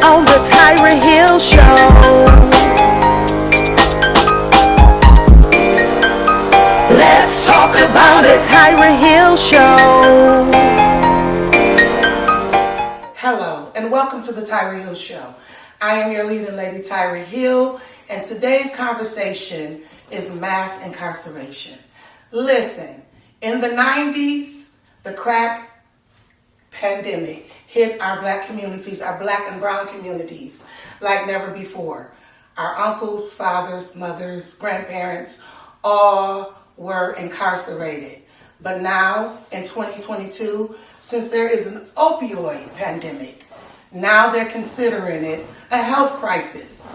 on the Tyra Hill Show. Let's talk about it, Tyra Hill Show. Hello, and welcome to the Tyra Hill Show. I am your leading lady, Tyra Hill, and today's conversation is mass incarceration. Listen, in the 90s, the crack pandemic hit our black communities, our black and brown communities, like never before. Our uncles, fathers, mothers, grandparents, all were incarcerated. But now, in 2022, since there is an opioid pandemic, now they're considering it a health crisis.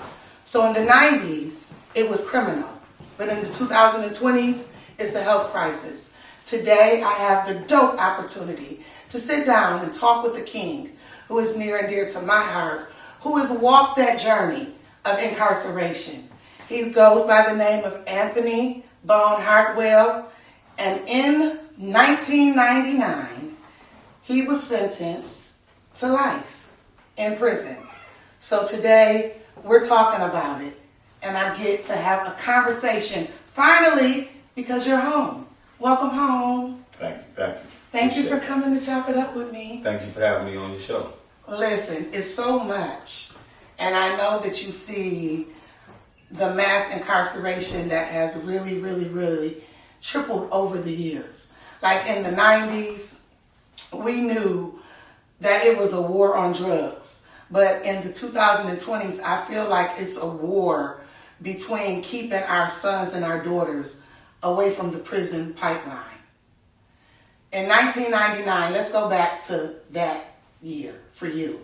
So in the 90s, it was criminal. But in the 2020s, it's a health crisis. Today, I have the dope opportunity to sit down and talk with a king who is near and dear to my heart, who has walked that journey of incarceration. He goes by the name of Anthony Bone Hartwell, and in 1999, he was sentenced to life in prison. So today, we're talking about it, and I get to have a conversation, finally, because you're home. Welcome home. Thank you. Thank you for coming to chop it up with me. Thank you for having me on your show. Listen, it's so much, and I know that you see the mass incarceration that has really tripled over the years. Like in the 90s, we knew that it was a war on drugs. But in the 2020s, I feel like it's a war between keeping our sons and our daughters away from the prison pipeline. In 1999, let's go back to that year for you.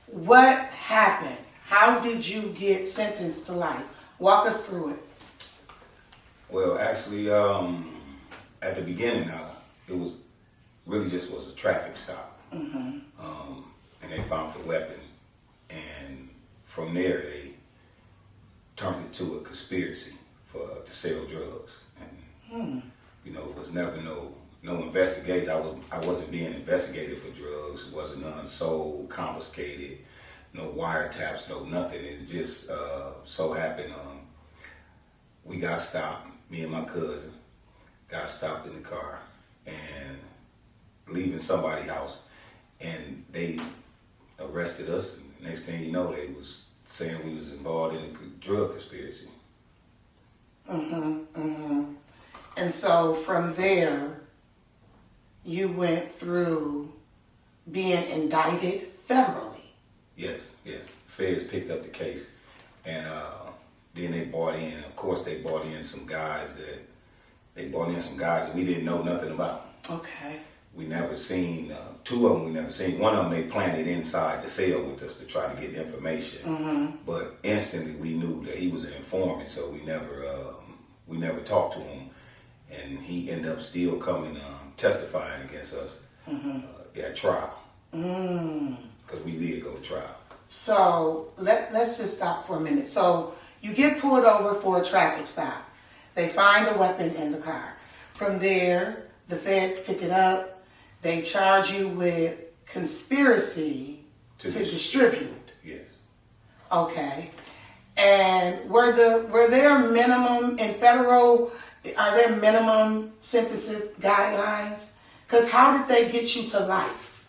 What happened? How did you get sentenced to life? Walk us through it. Well, actually, at the beginning, it was really just was a traffic stop. Mm-hmm. And they found the weapon. And from there, they turned it to a conspiracy to sell drugs. And, it was never no investigation. I wasn't being investigated for drugs. It wasn't none sold, confiscated, no wiretaps, no nothing. It just so happened we got stopped. Me and my cousin got stopped in the car and leaving somebody's house, and they arrested us. And next thing you know, they was saying we was involved in a drug conspiracy. And so from there, you went through being indicted federally. Yes. Feds picked up the case, and then they brought in. Of course, they brought in some guys that we didn't know nothing about. Okay. We never seen two of them. We never seen one of them. They planted inside the cell with us to try to get information. But instantly, we knew that he was an informant, so we never talked to him, and he ended up still coming testifying against us at trial. Because we did go to trial. So let's just stop for a minute. So you get pulled over for a traffic stop. They find a weapon in the car. From there, the feds pick it up. They charge you with conspiracy to distribute. Yes. Okay. And were there minimum in federal? Are there minimum sentencing guidelines? Because how did they get you to life?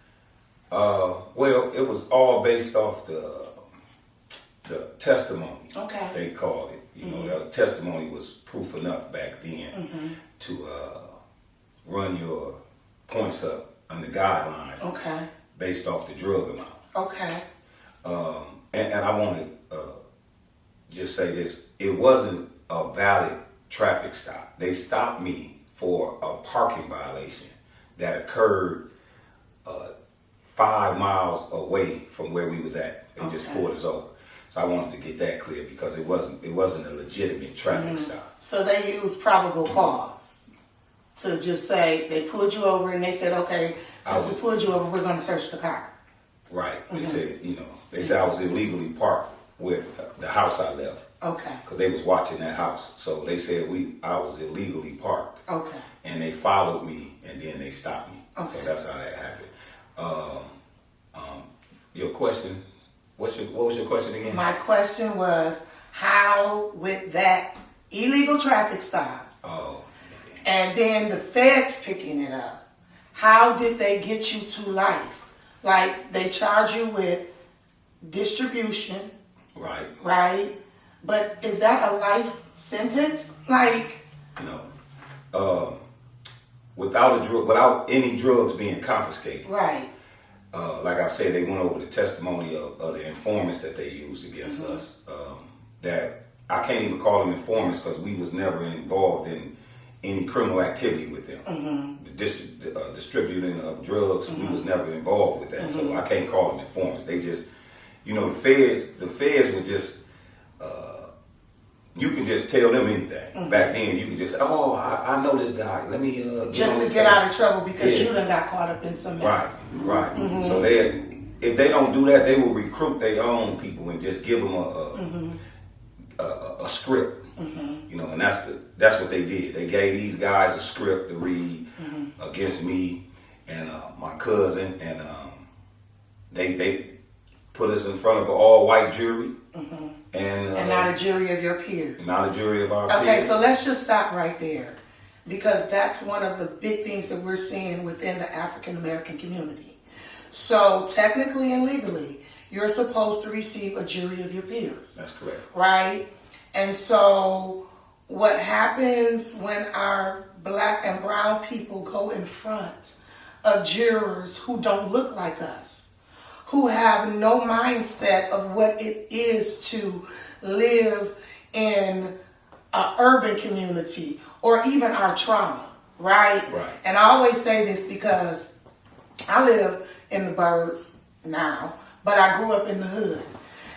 Well, it was all based off the testimony. Okay. They called it. The testimony was proof enough back then to run your points up under guidelines. Okay. Based off the drug amount. Okay. And I want to just say this: it wasn't a valid traffic stop. They stopped me for a parking violation that occurred 5 miles away from where we was at. They just pulled us over. So I wanted to get that clear because it wasn't a legitimate traffic stop. So they used probable cause to just say they pulled you over and they said, okay, since we pulled you over, we're going to search the car. Right. They said, they said I was illegally parked with the house I left. Okay. Because they was watching that house. So they said I was illegally parked. Okay. And they followed me and then they stopped me. Okay. So that's how that happened. Your question? What was your question again? My question was, how with that illegal traffic stop, Oh. and then the feds picking it up, how did they get you to life? Like, they charge you with distribution, Right. right? But is that a life sentence? Like, No. Without any drugs being confiscated. right. Like I said, they went over the testimony of the informants that they used against us. That I can't even call them informants because we was never involved in any criminal activity with them. The distributing of drugs, we was never involved with that. So I can't call them informants. They just, the feds would just, you can just tell them anything. Back then, you could just, I know this guy. Let me Just to get out of trouble because you done got caught up in some mess. Right. So if they don't do that, they will recruit their own people and just give them a script. And that's what they did. They gave these guys a script to read against me and my cousin, and they put us in front of an all-white jury. And not a jury of your peers. Not a jury of our peers. Okay, so let's just stop right there, because that's one of the big things that we're seeing within the African American community. So technically and legally, you're supposed to receive a jury of your peers. That's correct. Right? And so what happens when our black and brown people go in front of jurors who don't look like us, who have no mindset of what it is to live in an urban community or even our trauma, right? Right. And I always say this because I live in the burbs now, but I grew up in the hood.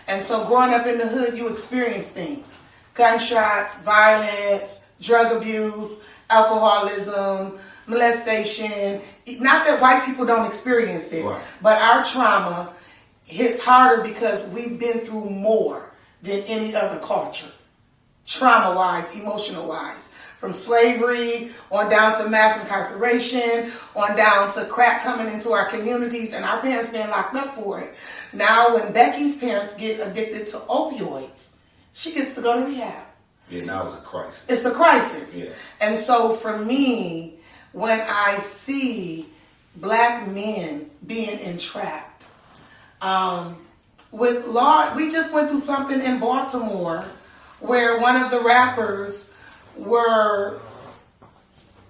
And so growing up in the hood, you experience things. Gunshots, violence, drug abuse, alcoholism, molestation. Not that white people don't experience it, right, but our trauma hits harder because we've been through more than any other culture. Trauma-wise, emotional-wise. From slavery, on down to mass incarceration, on down to crack coming into our communities and our parents being locked up for it. Now when Becky's parents get addicted to opioids, she gets to go to rehab. Yeah, now it's a crisis. It's a crisis. Yeah. And so for me, when I see black men being entrapped, with law, we just went through something in Baltimore where one of the rappers were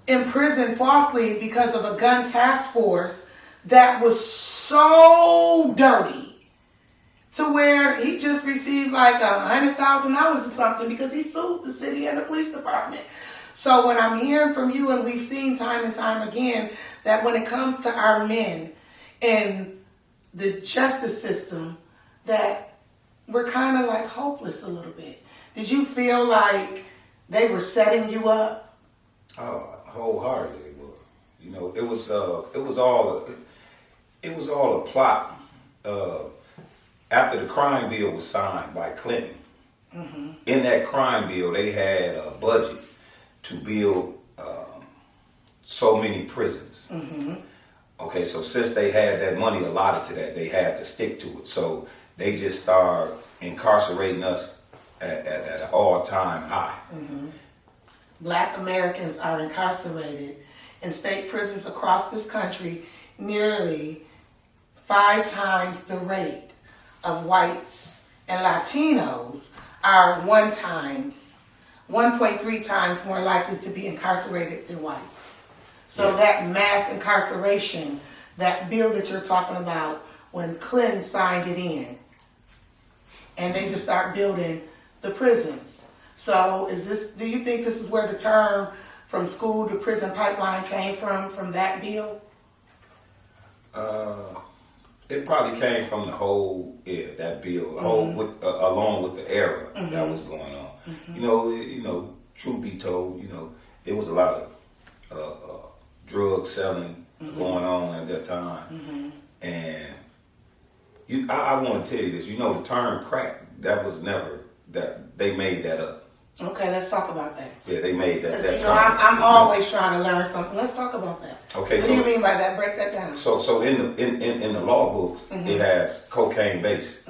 imprisoned falsely because of a gun task force that was so dirty to where he just received like $100,000 or something because he sued the city and the police department. So what I'm hearing from you, and we've seen time and time again, that when it comes to our men in the justice system, that we're kind of like hopeless a little bit. Did you feel like they were setting you up? Oh, wholeheartedly it was. It was all a plot. After the crime bill was signed by Clinton, in that crime bill they had a budget to build so many prisons. Okay, so since they had that money allotted to that, they had to stick to it. So they just started incarcerating us at an all-time high. Black Americans are incarcerated in state prisons across this country nearly 5 times the rate of whites, and Latinos are 1.3 times more likely to be incarcerated than whites. So that mass incarceration, that bill that you're talking about, when Clinton signed it in, and they just start building the prisons. So do you think this is where the term from school to prison pipeline came from that bill? It probably came from that bill, along with the era that was going on. Truth be told, it was a lot of drug selling going on at that time. And I want to tell you this, the term crack, that was never, that they made that up. Okay, let's talk about that. Yeah, they made that. 'Cause, I'm always trying to learn something. Let's talk about that. Okay, what so do you mean by that? Break that down. So in the law books, it has cocaine base.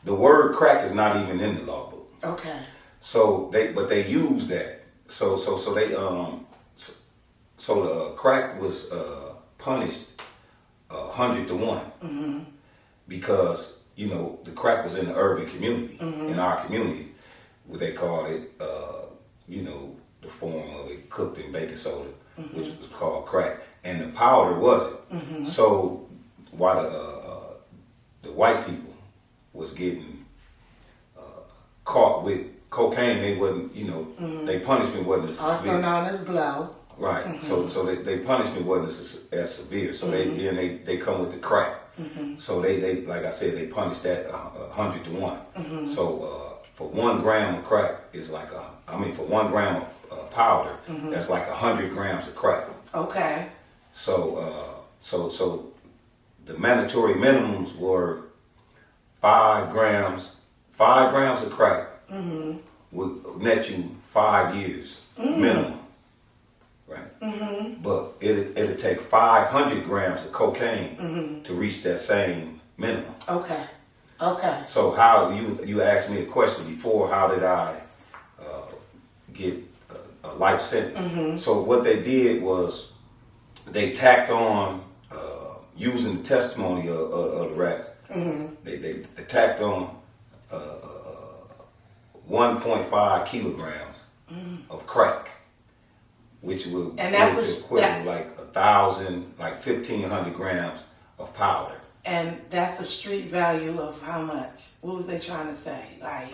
The word crack is not even in the law book. Okay. So they use that. So the crack was punished 100 to 1 because the crack was in the urban community, in our community, what they called it, the form of it cooked in baking soda, which was called crack, and the powder wasn't. So while the white people was getting caught with cocaine, they wasn't, their punishment wasn't as also severe. known as blow. Right. So their punishment wasn't as severe. So they come with the crack. So they like I said, they punish that 100 to 1. So for 1 gram of crack is like for 1 gram of powder, that's like 100 grams of crack. Okay. So the mandatory minimums were 5 grams. 5 grams of crack would net you 5 years minimum. Right. But it'll take 500 grams of cocaine to reach that same minimum. Okay. Okay. So how you asked me a question before? How did I get a life sentence? So what they did was they tacked on using the testimony of the rats. They tacked on 1.5 kilograms of crack, which would equivalent like 1,500 grams of powder. And that's a street value of how much? What was they trying to say? Like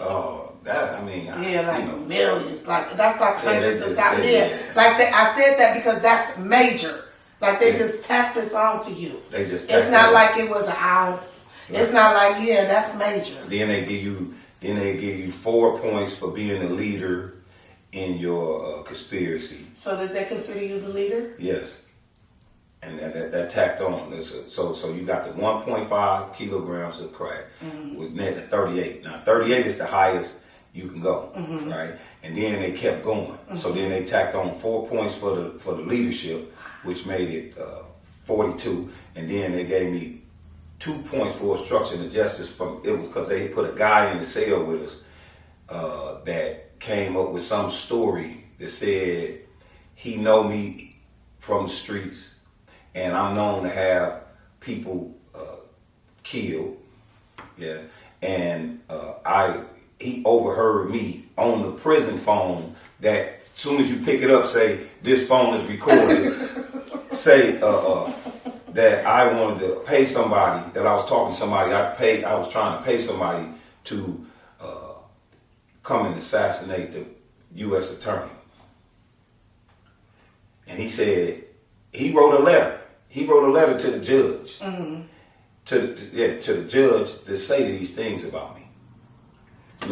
millions. Like that's like hundreds of thousands. I said that because that's major. Like they just tapped this on to you. It's not like it was an ounce. Right. It's not like that's major. Then they give you 4 points for being a leader in your conspiracy. So that they consider you the leader? Yes. And that tacked on. So you got the 1.5 kilograms of crack was net to 38. Now 38 is the highest you can go, right? And then they kept going. So then they tacked on 4 points for the leadership, which made it 42. And then they gave me 2 points for obstruction of justice. It was because they put a guy in the cell with us that came up with some story that said he know me from the streets. And I'm known to have people killed, yes. And he overheard me on the prison phone that as soon as you pick it up, say this phone is recorded. Say that I wanted to pay somebody, that I was talking to somebody. I was trying to pay somebody to come and assassinate the U.S. attorney. And he said he wrote a letter. He wrote a letter to the judge, to the judge to say these things about me.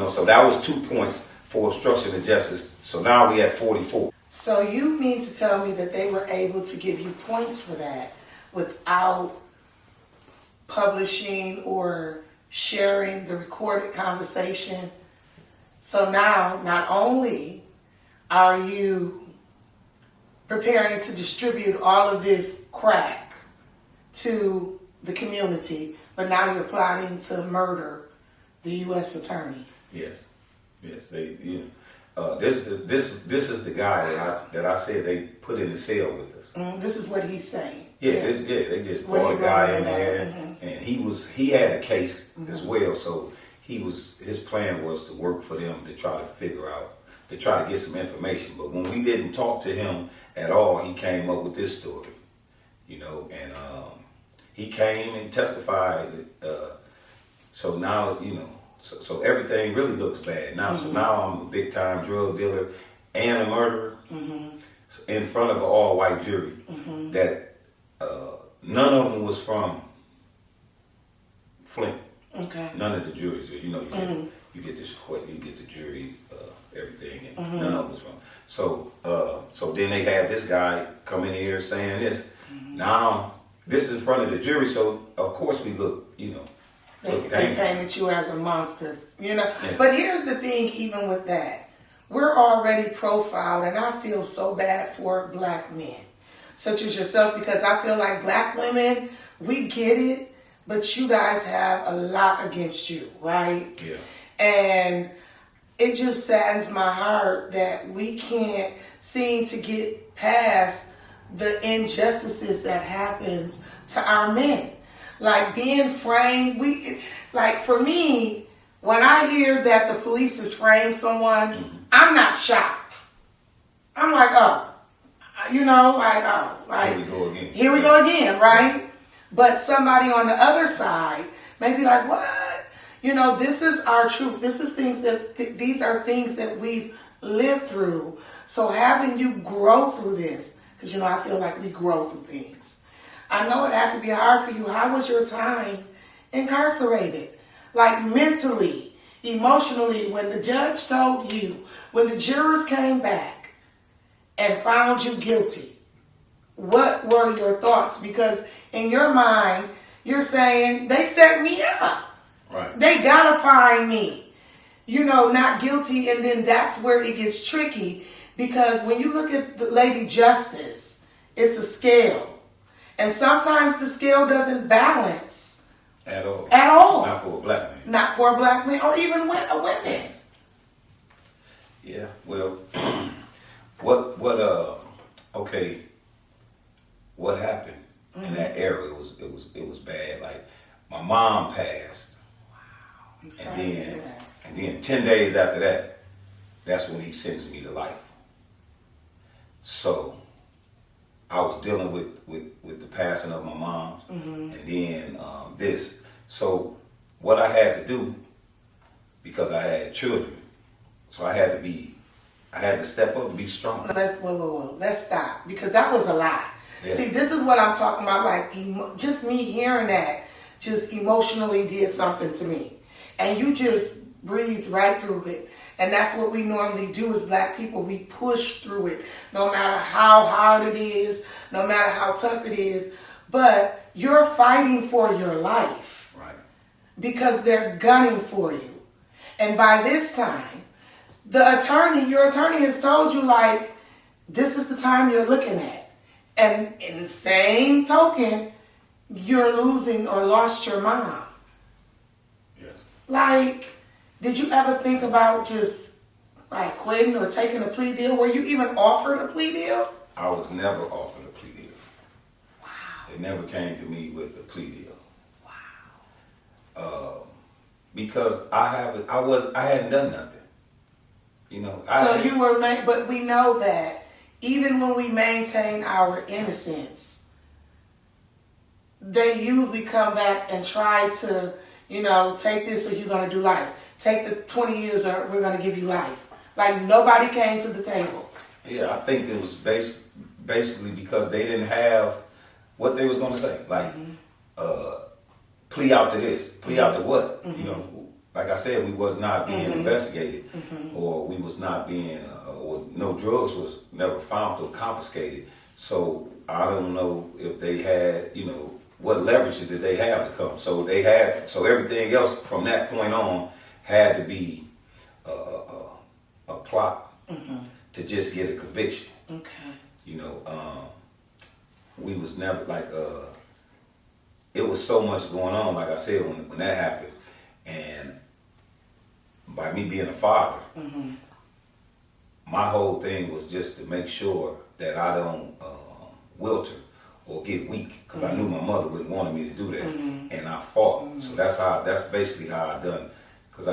So that was 2 points for obstruction of justice. So now we have 44. So you mean to tell me that they were able to give you points for that without publishing or sharing the recorded conversation? So now, not only are you preparing to distribute all of this crack to the community, but now you're plotting to murder the U.S. attorney. Yes. They, this is the guy that I said they put in the cell with us. This is what he's saying. They just brought a guy in there, and he had a case as well. So his plan was to work for them to try to figure out, to try to get some information. But when we didn't talk to him at all, he came up with this story, and he came and testified. So now, so everything really looks bad now. So now I'm a big time drug dealer and a murderer in front of an all white jury that none of them was from Flint. Okay. None of the juries, you get the jury, everything, and none of them was from. So then they had this guy come in here saying this. Now this is in front of the jury, so of course we look, They painted you as a monster, Yeah. But here's the thing, even with that, we're already profiled, and I feel so bad for black men, such as yourself, because I feel like black women, we get it, but you guys have a lot against you, right? Yeah. And it just saddens my heart that we can't seem to get past the injustices that happens to our men. Like being framed, like for me, when I hear that the police has framed someone, I'm not shocked. I'm like, oh, like, Here we go again. Here we go again, right? But somebody on the other side may be like, what? This is our truth. These are things that we've lived through. So having you grow through this, because I feel like we grow through things. I know it had to be hard for you. How was your time incarcerated? Like mentally, emotionally, when the judge told you, when the jurors came back and found you guilty, what were your thoughts? Because in your mind, you're saying, they set me up. Right. They gotta find me, not guilty. And then that's where it gets tricky, because when you look at the Lady Justice, it's a scale. And sometimes the scale doesn't balance. At all. At all. Not for a black man. Not for a black man, or even women. Yeah. Well, what happened in that era? It was bad. Like my mom passed. I'm sorry to hear that. And then 10 days after that, that's when he sentenced me to life. So I was dealing with the passing of my mom, and then this. So what I had to do, because I had children, so I had to step up and be strong. Let's stop, because that was a lot. Yeah. See, this is what I'm talking about. Like, just me hearing that just emotionally did something to me. And you just breezed right through it. And that's what we normally do as black people. We push through it, no matter how hard it is, no matter how tough it is. But you're fighting for your life. Right. Because they're gunning for you. And by this time, your attorney has told you, like, this is the time you're looking at. And in the same token, you're losing or lost your mom. Yes. Like, did you ever think about just like quitting or taking a plea deal? Were you even offered a plea deal? I was never offered a plea deal. Wow. They never came to me with a plea deal. Wow. Because I hadn't done nothing. But we know that even when we maintain our innocence, they usually come back and try to, take this or you're going to do life. Take the 20 years or we're going to give you life. Like, nobody came to the table. Yeah, I think it was basically because they didn't have what they was going to say. Like, plea out to this, plea out to what? Like I said, we was not being investigated, or we was not being, or no drugs was never found or confiscated. So I don't know if they had, what leverage did they have to come? So everything else from that point on had to be a plot to just get a conviction. Okay. We was never like, it was so much going on, like I said, when that happened. And by me being a father, my whole thing was just to make sure that I don't wilter or get weak, because I knew my mother wouldn't want me to do that, and I fought. So that's basically how I done. Because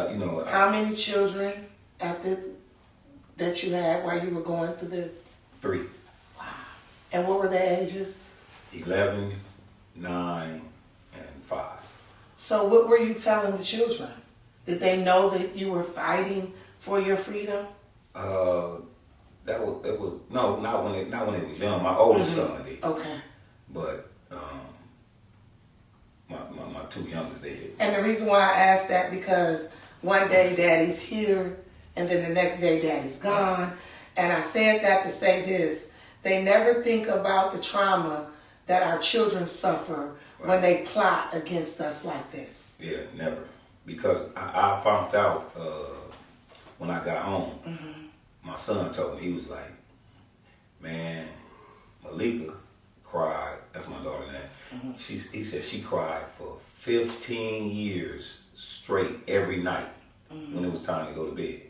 how many children that you had while you were going through this? 3. Wow. And what were their ages? 11, 9, and 5. So what were you telling the children? Did they know that you were fighting for your freedom? That was no, not when they was young. My oldest son did. Okay. But my 2 youngest they did. And the reason why I asked that, because one day daddy's here and then the next day daddy's gone. And I said that to say this: they never think about the trauma that our children suffer when they plot against us like this. Yeah, never. Because I found out when I got home my son told me, he was like, man, Malika cried, that's my daughter's name, he said she cried for 15 years straight every night when it was time to go to bed.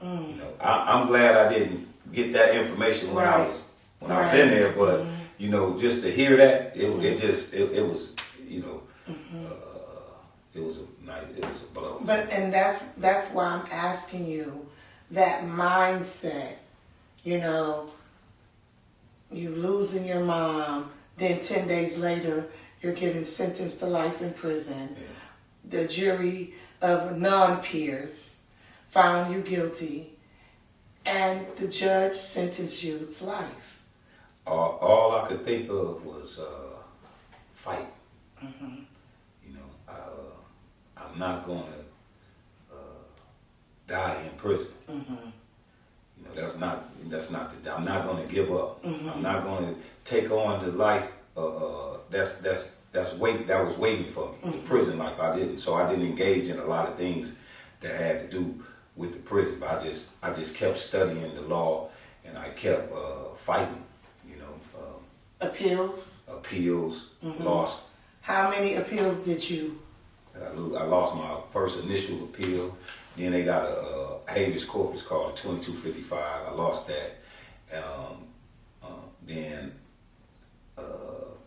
You know, I'm glad I didn't get that information when I was in there, but you know, just to hear that, it was, you know, it was a blow. But and that's why I'm asking you that mindset. You know, you losing your mom, then 10 days later you're getting sentenced to life in prison. Yeah. The jury of non-peers found you guilty, and the judge sentenced you to life. All I could think of was fight. You know, I'm not going to die in prison. You know, that's not I'm not going to give up. I'm not going to take on the life that was waiting for me. The prison life, I didn't. So I didn't engage in a lot of things that had to do with the prison. But I just kept studying the law, and I kept fighting. You know, Appeals? Lost. How many appeals did you? I lost my first initial appeal. Then they got a habeas corpus called 2255. I lost that. Then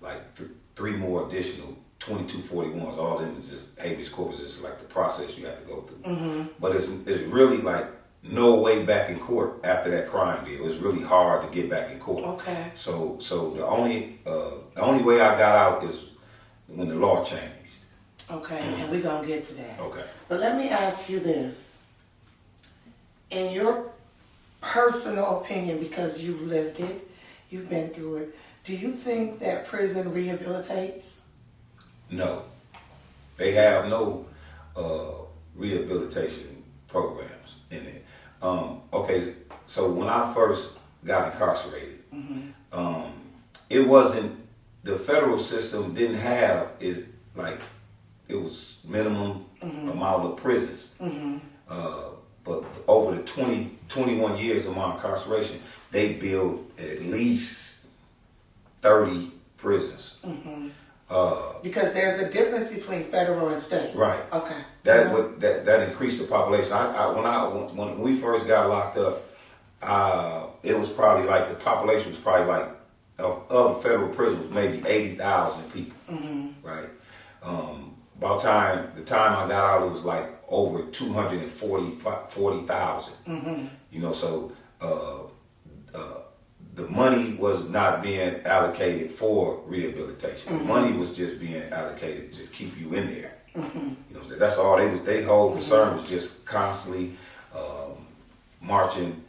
like three more additional 2241s. All of them is just habeas corpus. It's like the process you have to go through. But it's really like no way back in court after that crime deal. It's really hard to get back in court. Okay. So the only way I got out is when the law changed. Okay, and we're going to get to that. Okay. But let me ask you this. In your personal opinion, because you've lived it, you've been through it, do you think that prison rehabilitates? No. They have no rehabilitation programs in it. Okay, so when I first got incarcerated, it wasn't, the federal system didn't have, it was minimum amount of prisons. But over the 21 years of my incarceration, they built at least 30 prisons. Because there's a difference between federal and state. Right. Okay. That increased the population. When we first got locked up, it was probably like the population was probably like of federal prison was maybe 80,000 people. Right. By the time I got out, it was like over 240,000. You know, so the money was not being allocated for rehabilitation. The money was just being allocated to just keep you in there. You know, so that's all their whole concern was just constantly marching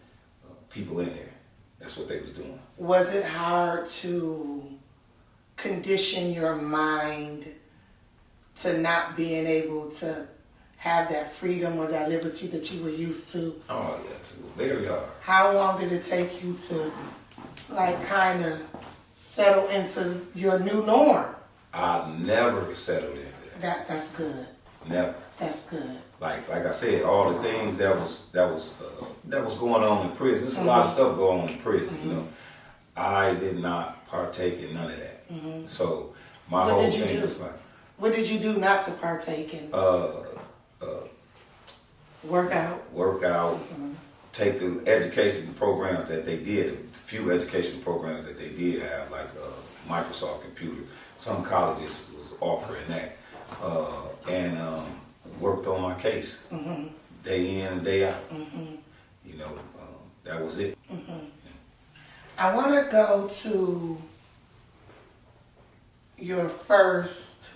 people in there. That's what they was doing. Was it hard to condition your mind to not being able to have that freedom or that liberty that you were used to? Oh, yes, it was very hard. How long did it take you to kind of settle into your new norm? I never settled in there. That's good. Never. That's good. Like I said, all the things that was going on in prison. There's a lot of stuff going on in prison. You know, I did not partake in none of that. So my whole thing was like, what did you do not to partake in? Workout. Take the education programs that they did. A few education programs that they did have, like Microsoft Computer. Some colleges was offering that, and worked on my case day in and day out. You know, that was it. I want to go to your first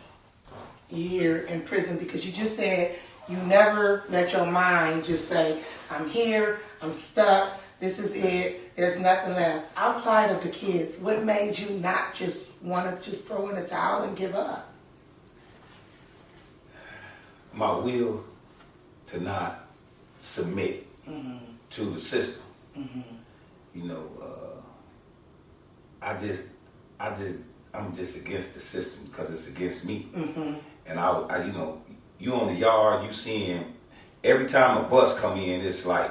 year in prison, because you just said you never let your mind just say, I'm here, I'm stuck, this is it, there's nothing left. Outside of the kids, what made you not just want to just throw in the towel and give up? My will to not submit to the system. You know, I'm just against the system because it's against me. And I, you know, you on the yard, you seeing every time a bus come in, it's like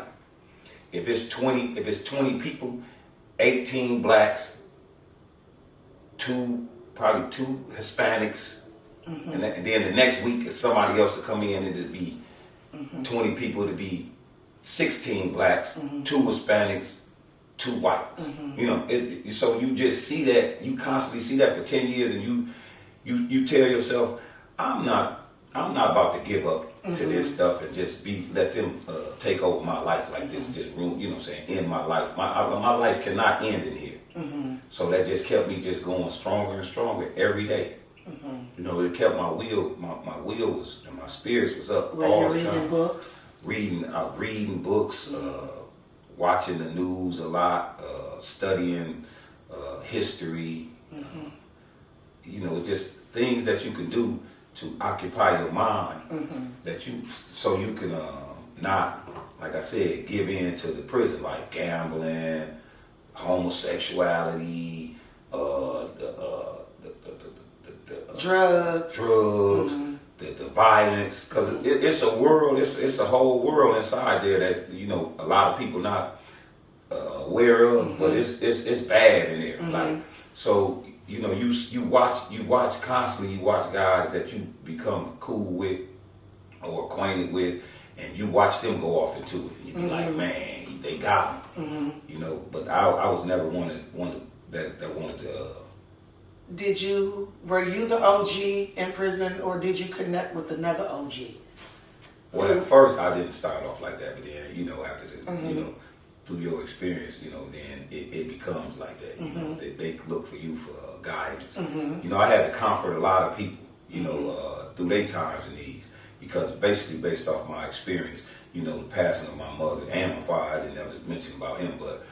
if it's 20 people, 18 blacks, probably two Hispanics, and then the next week if somebody else to come in and it'd be 20 people to be 16 blacks, two Hispanics, two whites. You know, so you just see that, you constantly see that for 10 years, and you tell yourself, I'm not about to give up to this stuff and just let them take over my life like this, just ruin, you know what I'm saying, end my life. My life cannot end in here. So that just kept me just going stronger and stronger every day. You know, it kept my wheels and my spirits was up all the time. Reading books? Reading books, watching the news a lot, studying history. You know, just things that you can do to occupy your mind, so you can not, like I said, give in to the prison, like gambling, homosexuality, drugs, the violence, because it's a world, it's a whole world inside there that, you know, a lot of people not aware of, but it's bad in there. Like, so, you know, you watch constantly, you watch guys that you become cool with or acquainted with, and you watch them go off into it. You be like, man, they got him. You know, but I was never one that wanted to. Were you the OG in prison, or did you connect with another OG? Well, at first I didn't start off like that, but then, you know, after the, you know, through your experience, you know, then it becomes like that. You know, they look for you for guidance. You know, I had to comfort a lot of people, you know, through their times and needs, because basically based off my experience, you know, the passing of my mother and my father, I didn't ever mention about him, but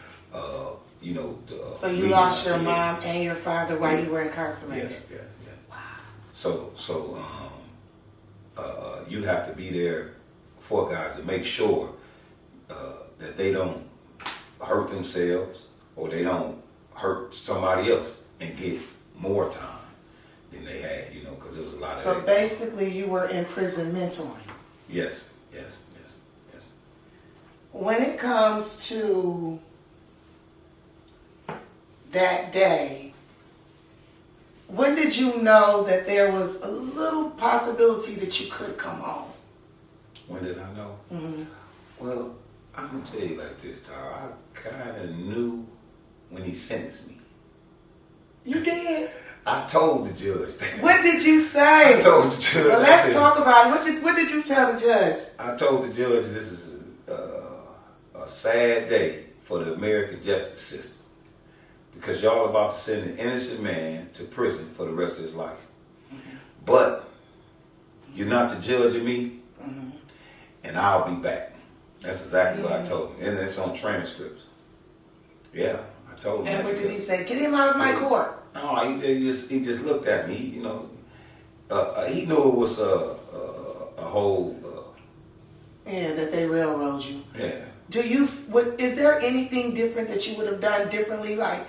you know. So you lost your mom and your father while you were incarcerated. Yeah. Wow. So you have to be there for guys to make sure that they don't hurt themselves or they don't hurt somebody else and get more time than they had, you know, because there was a lot of. So basically, you were in prison mentoring. Yes. When it comes to that day, when did you know that there was a little possibility that you could come home? When did I know? Well, I'm going to tell you like this, Tara. I kind of knew when he sentenced me. You did? I told the judge that. What did you say? I told the judge. Well, let's talk about it. What did you tell the judge? I told the judge this is a sad day for the American justice system, because y'all about to send an innocent man to prison for the rest of his life. But you're not the judge of me, and I'll be back. That's exactly what I told him, and it's on transcripts. Yeah, I told him. And what did he say? Get him out of my court. No, he just looked at me. You know, he knew it was a whole. Yeah, that they railroad you. Yeah. Is there anything different that you would have done differently, like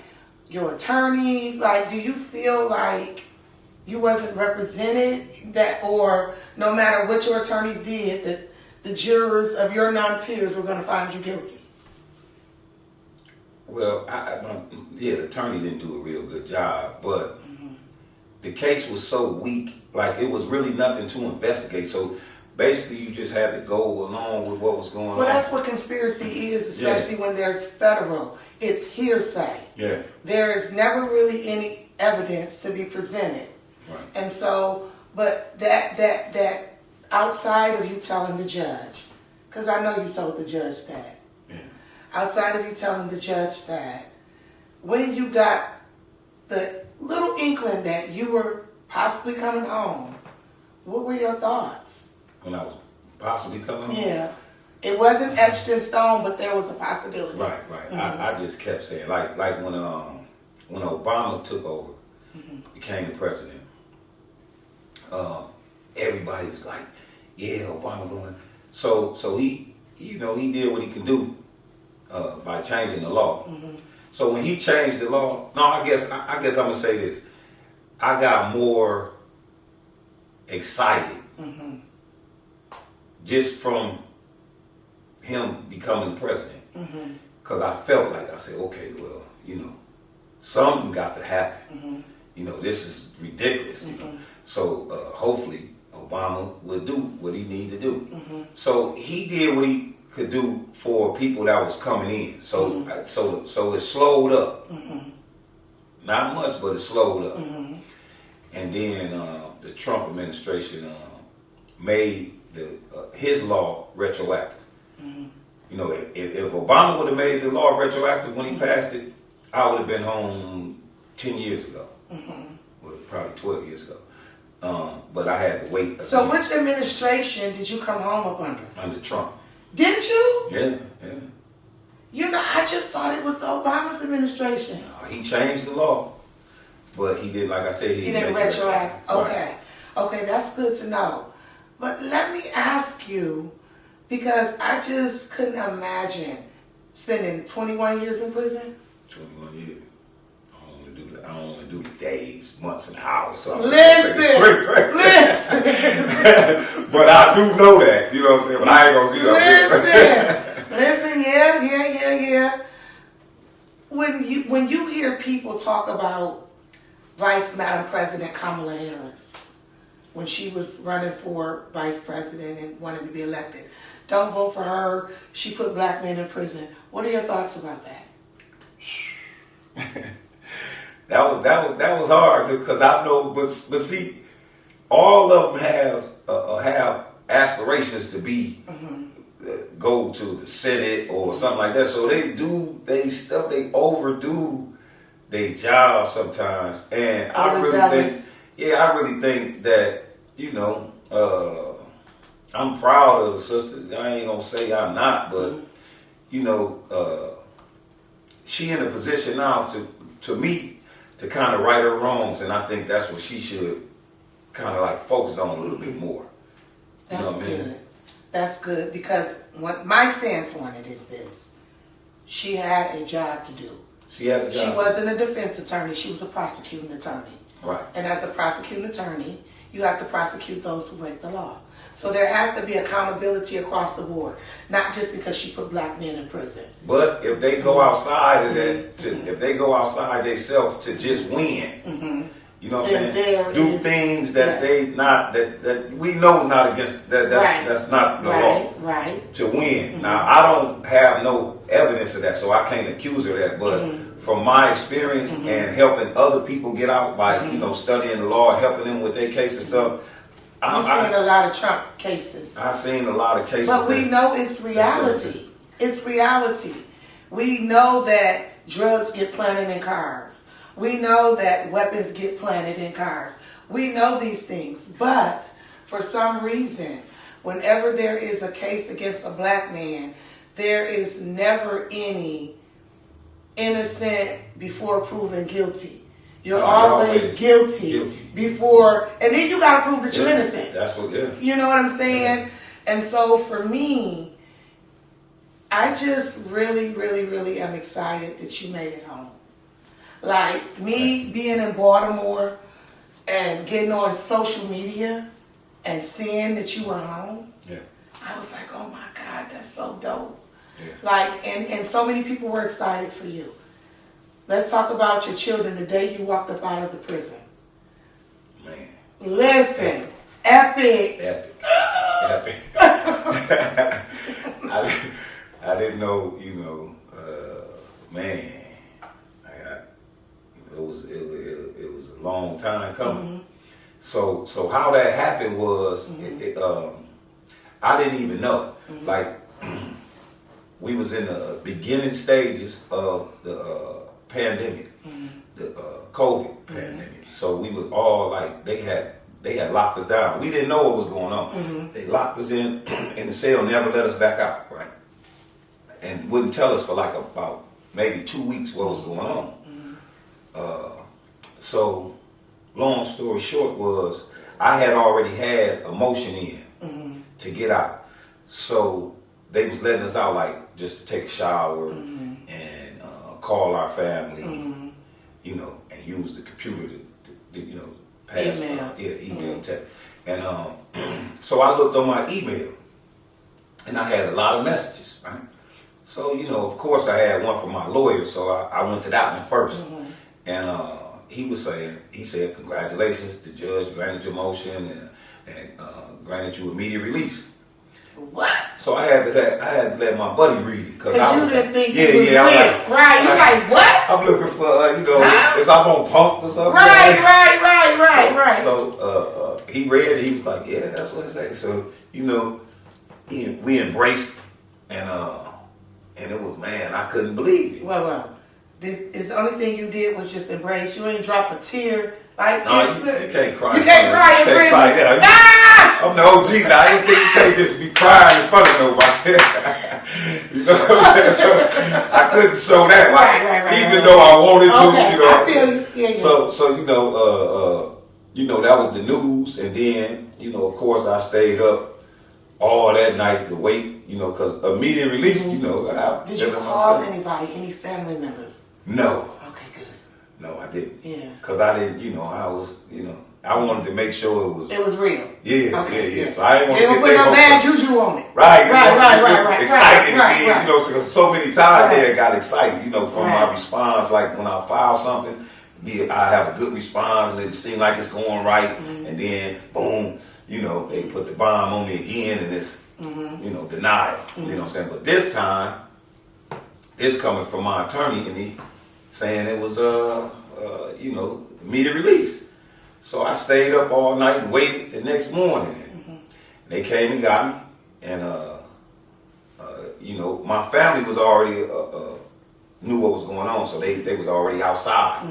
your attorneys? Like, do you feel like you wasn't represented, that, or no matter what your attorneys did, that the jurors of your non-peers were going to find you guilty? Well, the attorney didn't do a real good job, but the case was so weak, like it was really nothing to investigate. So basically, you just had to go along with what was going on. Well, that's what conspiracy is, especially when there's federal. It's hearsay. Yeah. There is never really any evidence to be presented. Right. And so, but that outside of you telling the judge, because I know you told the judge that. Yeah. Outside of you telling the judge that, when you got the little inkling that you were possibly coming home, what were your thoughts? When I was possibly coming home? Yeah. It wasn't etched in stone, but there was a possibility. Right. I just kept saying, like when Obama took over, became the president, everybody was like, yeah, Obama going. So he, you know, he did what he can do by changing the law. So when he changed the law, I guess I'm gonna say this. I got more excited just from him becoming president. because I felt like I said, okay, well, you know, something got to happen. You know, this is ridiculous. You know, so hopefully Obama will do what he need to do. So he did what he could do for people that was coming in. So so it slowed up. Not much, but it slowed up. And then the Trump administration made his law retroactive. You know, if Obama would have made the law retroactive when he passed it, I would have been home 10 years ago. Well, probably 12 years ago. But I had to wait. So which administration did you come home up under? Under Trump. Did you? Yeah. You know, I just thought it was the Obama's administration. He changed the law, but he did, like I said, He didn't retroact. Okay. Okay, that's good to know. But let me ask you, because I just couldn't imagine spending 21 years in prison. 21 years. I don't want to do the days, months, and hours. So Listen. But I do know that, you know what I'm saying? But I ain't gonna do that. Listen, yeah. When you hear people talk about Madam President Kamala Harris, when she was running for vice president and wanted to be elected, don't vote for her. She put black men in prison. What are your thoughts about that? That was hard because I know, but see, all of them have aspirations to be go to the Senate or something like that. So they overdo their job sometimes, and I really think that, you know, I'm proud of the sister. I ain't gonna say I'm not, but you know, she in a position now to me to kind of right her wrongs, and I think that's what she should kind of like focus on a little bit more. That's you know what good. I mean? That's good, because what my stance on it is this: she had a job to do. She had a job. She wasn't a defense attorney; she was a prosecuting attorney. Right. And as a prosecuting attorney, you have to prosecute those who break the law. So there has to be accountability across the board, not just because she put black men in prison. But if they go outside of that, if they go outside themselves to just win, you know what I'm saying? Do things that they not that we know not against that. That's not the law. Right. To win. Now I don't have no evidence of that, so I can't accuse her of that. But from my experience and helping other people get out by you know studying the law, helping them with their case and stuff. You've seen a lot of Trump cases. I've seen a lot of cases. But we know it's reality. It's reality. We know that drugs get planted in cars. We know that weapons get planted in cars. We know these things. But for some reason, whenever there is a case against a black man, there is never any innocent before proven guilty. You're always guilty before, and then you gotta prove that you're innocent. That's what, You know what I'm saying? And so for me, I just really, really, really am excited that you made it home. Like me being in Baltimore and getting on social media and seeing that you were home, I was like, oh my God, that's so dope. Like, and so many people were excited for you. Let's talk about your children the day you walked up out of the prison. Man. Listen, epic. I didn't know, you know, man. It was a long time coming. So how that happened was, I didn't even know. Like, we was in the beginning stages of the pandemic, the COVID pandemic. So we was all like, they had locked us down. We didn't know what was going on. They locked us in the cell, never let us back out, right? And wouldn't tell us for like about maybe 2 weeks what was going on. So long story short was, I had already had a motion in to get out. So they was letting us out like just to take a shower and call our family, you know, and use the computer to you know, pass email text. And so I looked on my email and I had a lot of messages, right? So, of course I had one from my lawyer, so I went to that one first. And he said, congratulations, the judge granted your motion and granted you immediate release. What? So I had to let my buddy read it. Because you didn't think it was real. Right, you're like, what? I'm looking for, is I'm on punked or something. Right. So he read it, he was like, yeah, that's what it says. So, we embraced and it was, man, I couldn't believe it. Well. Is the only thing you did was just embrace. You ain't drop a tear. Like, no, you can't cry. You can't cry in prison. I'm the OG now. You can't just be crying in front of nobody. You know what I'm saying? So I couldn't show that. Right. Even though I wanted to. Okay, I feel you. Yeah. So that was the news, and then of course I stayed up all that night to wait. Because immediate release. Did you call anybody, any family members? No. Okay, good. No, I didn't. Yeah. Because I didn't, I was, I wanted to make sure it was. It was real. Yeah, okay, yeah. So I didn't want to get put no bad juju on it. Right. Excited. Right. Because so many times they got excited, from my response. Like when I file something, I have a good response and it seems like it's going right. And then, boom, they put the bomb on me again and it's, denial. You know what I'm saying? But this time, it's coming from my attorney and he saying it was, immediate release. So I stayed up all night and waited the next morning. And they came and got me. And, my family was already, knew what was going on. So they was already outside.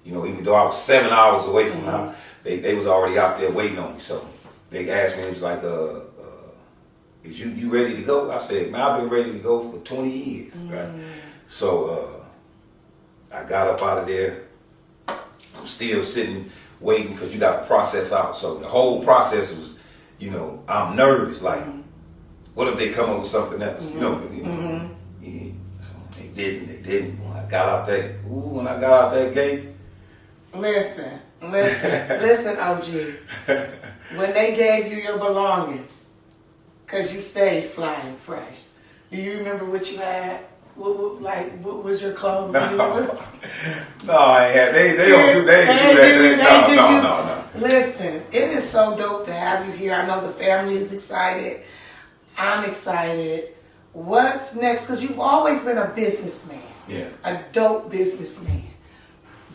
Even though I was 7 hours away from them, they was already out there waiting on me. So they asked me, it was like, is you ready to go? I said, man, I've been ready to go for 20 years, right? So I got up out of there. I'm still sitting, waiting, because you got to process out. So the whole process was, I'm nervous. Like, what if they come up with something else? Yeah. So they didn't. When I got out that gate. Listen, OG. When they gave you your belongings, because you stayed flying fresh. Do you remember what you had? What was your clothes? No, I ain't had. They don't do that. No. Listen, it is so dope to have you here. I know the family is excited. I'm excited. What's next? Because you've always been a businessman. Yeah. A dope businessman.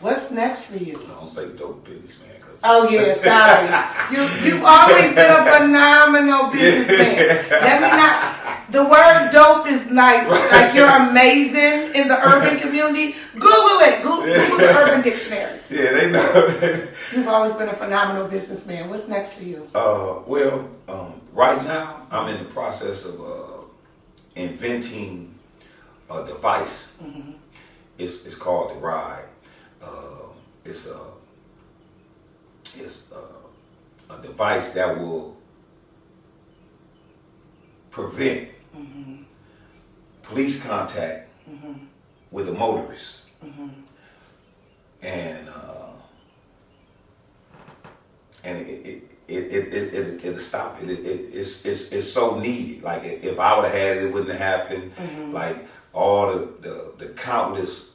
What's next for you? Don't say dope businessman. Oh yeah, sorry. You've always been a phenomenal businessman. Let me not. The word dope is like you're amazing in the urban community. Google it. Google the Urban Dictionary. Yeah, they know. You've always been a phenomenal businessman. What's next for you? Right now I'm in the process of inventing a device. It's called the Ride. It's a device that will prevent police contact with the motorist. And it'll stop it. It's so needed. Like if I would have had it, it wouldn't have happened. Like all the countless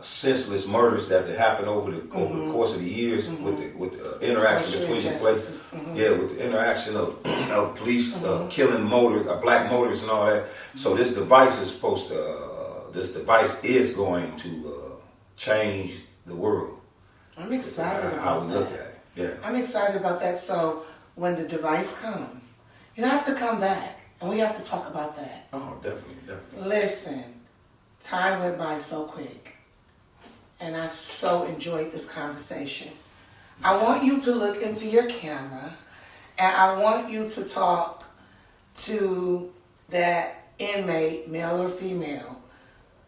senseless murders that happen over the course of the years with the interaction between the places. With the interaction of police killing motorists, black motorists and all that. So this device is going to change the world. I'm excited about how we that. Look at it. Yeah. I'm excited about that. So when the device comes, you have to come back and we have to talk about that. Oh, definitely. Listen, time went by so quick. And I so enjoyed this conversation. I want you to look into your camera and I want you to talk to that inmate, male or female,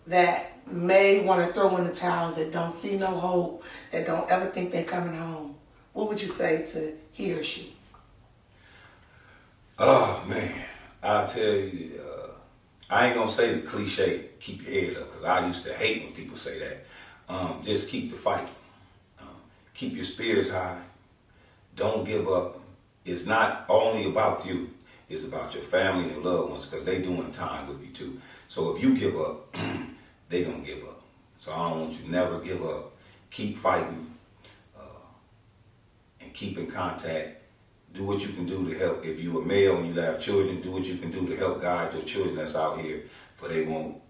that may want to throw in the towel, that don't see no hope, that don't ever think they're coming home. What would you say to he or she? Oh, man. I'll tell you, I ain't going to say the cliche, keep your head up, because I used to hate when people say that. Just keep the fight. Keep your spirits high. Don't give up. It's not only about you. It's about your family and your loved ones because they doing time with you too. So if you give up, they gonna give up. So I don't want you to never give up. Keep fighting and keep in contact. Do what you can do to help. If you a male and you have children, do what you can do to help guide your children that's out here, for they won't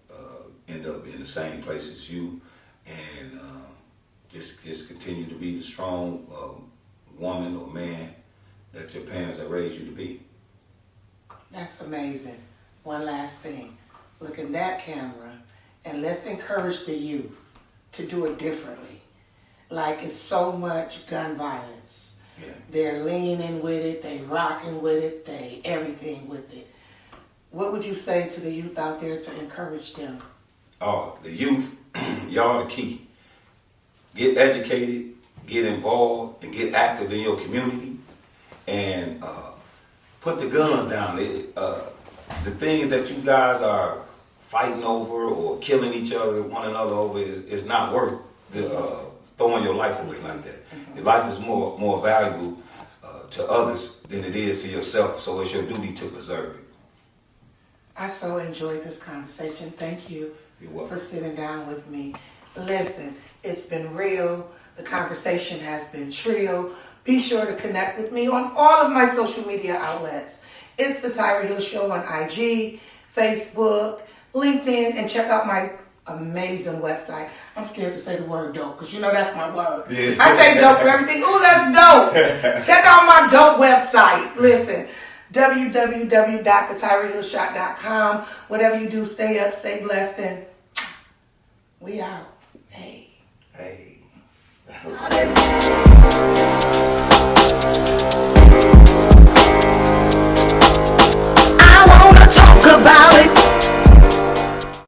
end up in the same place as you. And just continue to be the strong woman or man that your parents have raised you to be. That's amazing. One last thing. Look in that camera and let's encourage the youth to do it differently. Like, it's so much gun violence. Yeah. They're leaning with it, they rocking with it, they everything with it. What would you say to the youth out there to encourage them? Oh, the youth, y'all the key. Get educated, get involved, and get active in your community. And put the guns down. The things that you guys are fighting over or killing each other, one another over, is not worth throwing your life away like that. Your life is more valuable to others than it is to yourself, so it's your duty to preserve it. I so enjoyed this conversation. Thank you You're welcome. for sitting down with me. Listen, it's been real. The conversation has been trill. Be sure to connect with me on all of my social media outlets. It's The Tyree Hill Show on IG, Facebook, LinkedIn, and check out my amazing website. I'm scared to say the word dope because you know that's my word. Yeah. I say dope for everything. Ooh, that's dope. Check out my dope website. Listen, www.thetyrehillshot.com. Whatever you do, stay up, stay blessed, and we out. Hey. Hey.